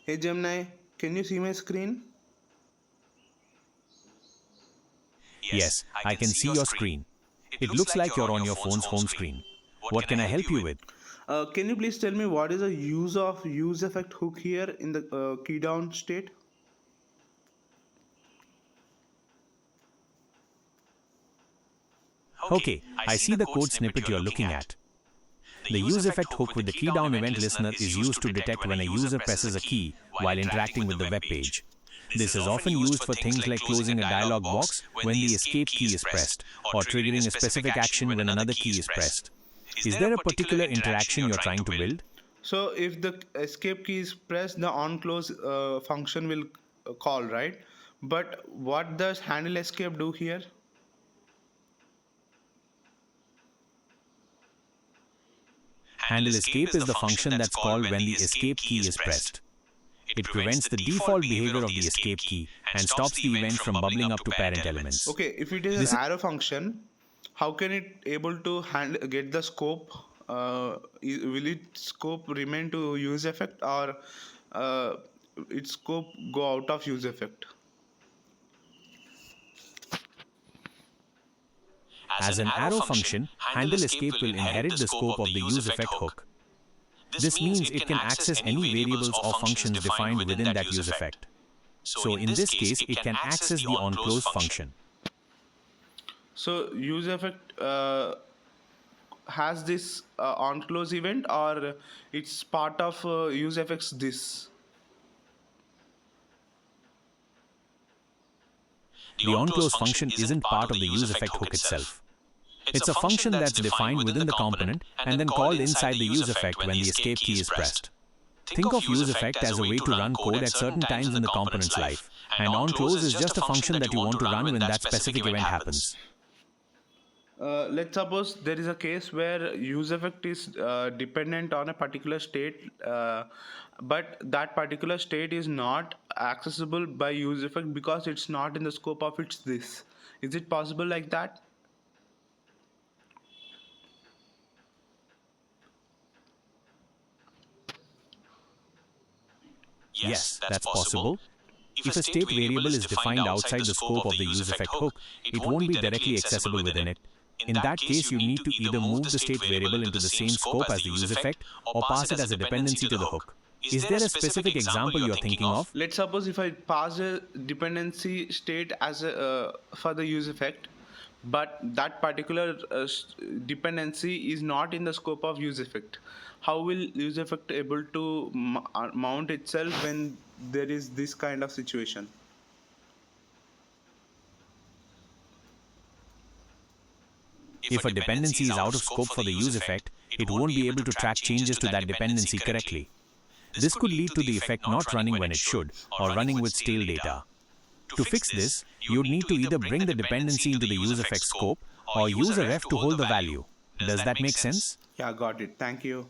Hey Gemini, can you see my screen? Yes, I can see your screen. It looks like you're on your phone's home screen. What can I help you with? Can you please tell me what is the use of use effect hook here in the key down state? Okay, I see the code snippet you're looking at. The use effect hook with the key down event listener is used to detect when a user presses a key while interacting with the web page. This is often used for things like closing a dialog box when the escape key is pressed, or triggering a specific action when another key is pressed. Is there a particular interaction you're trying to build? So if the escape key is pressed, the on close function will call, right? But what does handle escape do here? Handle escape is the function that's called when the escape key is pressed. It prevents the default behavior of the escape key and stops the event from bubbling up to parent elements. Okay, if it is This an arrow function, how can it able to get the scope? Will its scope remain to use effect, or uh, its scope go out of use effect? As an arrow function, handle escape will inherit the scope of the use effect hook. This means it can access any variables or functions defined within that use effect. So in this case, it can access the onClose function. So use effect has this on close event, or it's part of use effects this. The onClose function isn't part of the use effect hook itself. It's a function that's defined within the component and then called inside the use effect when the escape key is pressed. Think of use effect as a way to run code at certain times in the component's life, and onClose is just a function that you want to run when that specific event happens. Let's suppose there is a case where use effect is dependent on a particular state, but that particular state is not accessible by use effect because it's not in the scope of its this. Is it possible like that? Yes, that's possible. If a state variable is defined outside the scope of the use effect hook, it won't be directly accessible within it. In that case, you need to either move the state variable into the same scope as the use effect or pass it as a dependency to the hook. Is there a specific example you're thinking of? Let's suppose if I pass a dependency state as a for the use effect, but that particular dependency is not in the scope of use effect. How will use effect able to mount itself when there is this kind of situation? If a dependency is out of scope for the use effect, it won't be able to track changes to that dependency correctly. This could lead to the effect not running when it should, or running with stale data. To fix this, you'd need to either bring the dependency into the use effect scope or use a ref to hold the value. Does that make sense? Yeah, got it. Thank you.